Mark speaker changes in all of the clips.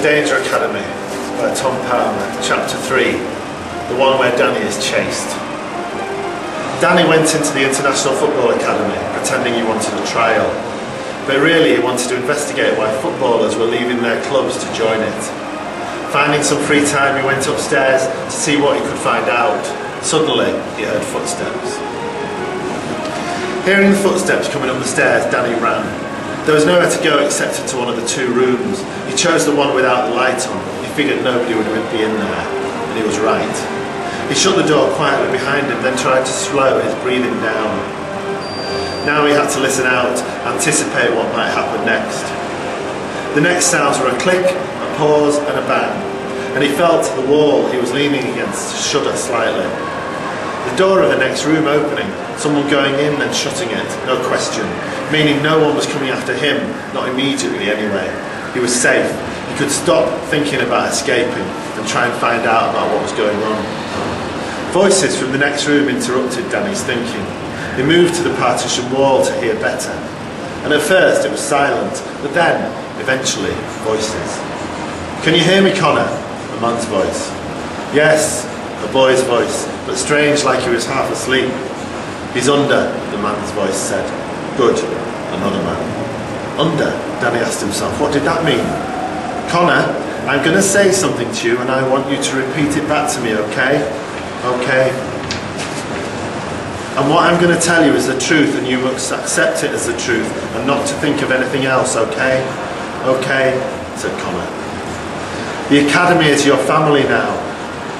Speaker 1: Danger Academy by Tom Palmer, Chapter 3, the one where Danny is chased. Danny went into the International Football Academy pretending he wanted a trial, but really he wanted to investigate why footballers were leaving their clubs to join it. Finding some free time, he went upstairs to see what he could find out. Suddenly, he heard footsteps. Hearing the footsteps coming up the stairs, Danny ran. There was nowhere to go except into one of the two rooms. He chose the one without the light on. He figured nobody would be in there, and he was right. He shut the door quietly behind him, then tried to slow his breathing down. Now he had to listen out, anticipate what might happen next. The next sounds were a click, a pause, and a bang, and he felt the wall he was leaning against shudder slightly. The door of the next room opening, someone going in and shutting it, no question, meaning no one was coming after him, not immediately anyway. He was safe. He could stop thinking about escaping and try and find out about what was going on. Voices from the next room interrupted Danny's thinking. He moved to the partition wall to hear better. And at first it was silent, but then, eventually, voices. "Can you hear me, Connor?" A man's voice. "Yes," a boy's voice, but strange, like he was half asleep. "He's under," the man's voice said. "Good," another man. Under, Danny asked himself. What did that mean? "Connor, I'm going to say something to you and I want you to repeat it back to me, okay? Okay. And what I'm going to tell you is the truth and you must accept it as the truth and not to think of anything else, okay? Okay," said Connor. "The academy is your family now.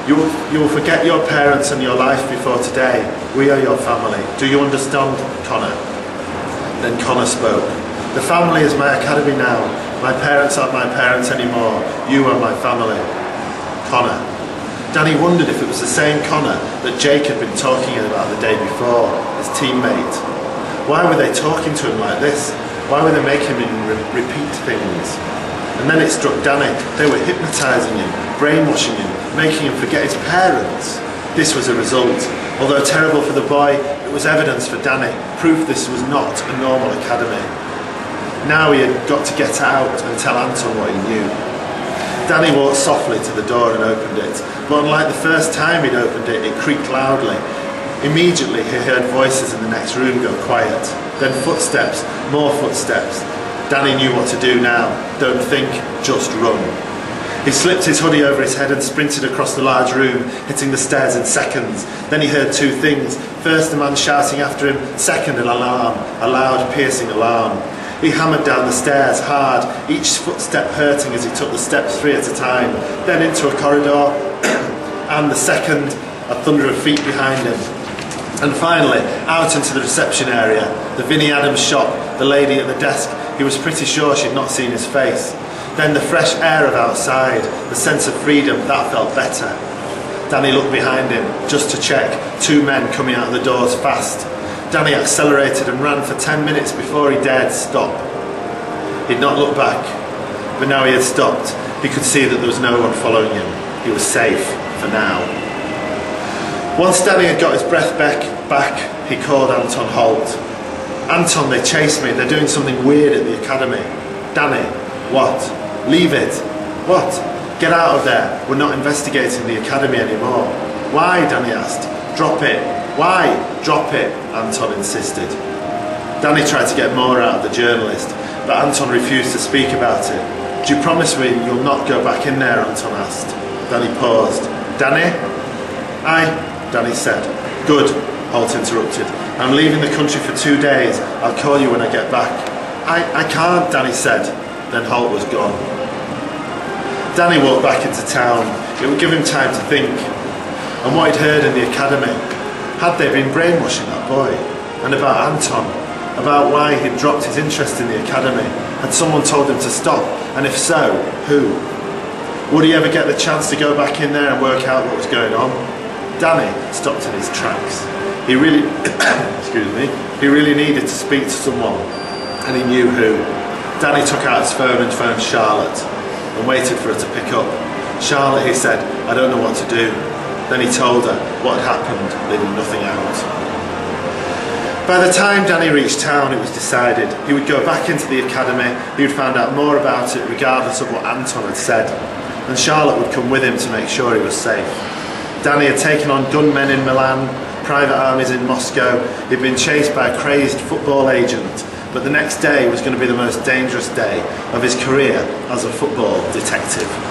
Speaker 1: You will forget your parents and your life before today. We are your family. Do you understand, Connor?" Then Connor spoke. "The family is my academy now. My parents aren't my parents anymore. You are my family." Connor. Danny wondered if it was the same Connor that Jake had been talking about the day before, his teammate. Why were they talking to him like this? Why were they making him repeat things? And then it struck Danny. They were hypnotising him, brainwashing him, making him forget his parents. This was a result. Although terrible for the boy, it was evidence for Danny, proof this was not a normal academy. Now he had got to get out and tell Anton what he knew. Danny walked softly to the door and opened it, but unlike the first time he'd opened it, it creaked loudly. Immediately he heard voices in the next room go quiet, then footsteps, more footsteps. Danny knew what to do now. Don't think, just run. He slipped his hoodie over his head and sprinted across the large room, hitting the stairs in seconds. Then he heard two things. First, a man shouting after him. Second, an alarm, a loud, piercing alarm. He hammered down the stairs hard, each footstep hurting as he took the steps three at a time, then into a corridor, and the second, a thunder of feet behind him. And finally, out into the reception area, the Vinnie Adams shop, the lady at the desk. He was pretty sure she'd not seen his face. Then the fresh air of outside, the sense of freedom, that felt better. Danny looked behind him, just to check, two men coming out of the doors fast. Danny accelerated and ran for 10 minutes before he dared stop. He'd not looked back, but now he had stopped. He could see that there was no one following him. He was safe, for now. Once Danny had got his breath back, he called Anton Holt. "Anton, they chased me. They're doing something weird at the academy." "Danny, what?" "Leave it." "What?" "Get out of there. We're not investigating the academy anymore." "Why?" Danny asked. "Drop it." "Why?" "Drop it," Anton insisted. Danny tried to get more out of the journalist, but Anton refused to speak about it. "Do you promise me you'll not go back in there?" Anton asked. Danny paused. "Danny?" "Aye," Danny said. "Good," Holt interrupted. "I'm leaving the country for 2 days. I'll call you when I get back." I can't," Danny said. Then Holt was gone. Danny walked back into town. It would give him time to think. And what he'd heard in the academy. Had they been brainwashing that boy? And about Anton? About why he'd dropped his interest in the academy? Had someone told him to stop? And if so, who? Would he ever get the chance to go back in there and work out what was going on? Danny stopped in his tracks. He really, he really needed to speak to someone, and he knew who. Danny took out his phone and phoned Charlotte, and waited for her to pick up. "Charlotte," he said, "I don't know what to do." Then he told her what had happened, leaving nothing out. By the time Danny reached town, it was decided he would go back into the academy. He would find out more about it regardless of what Anton had said, and Charlotte would come with him to make sure he was safe. Danny had taken on gunmen in Milan, private armies in Moscow. He'd been chased by a crazed football agent, but the next day was going to be the most dangerous day of his career as a football detective.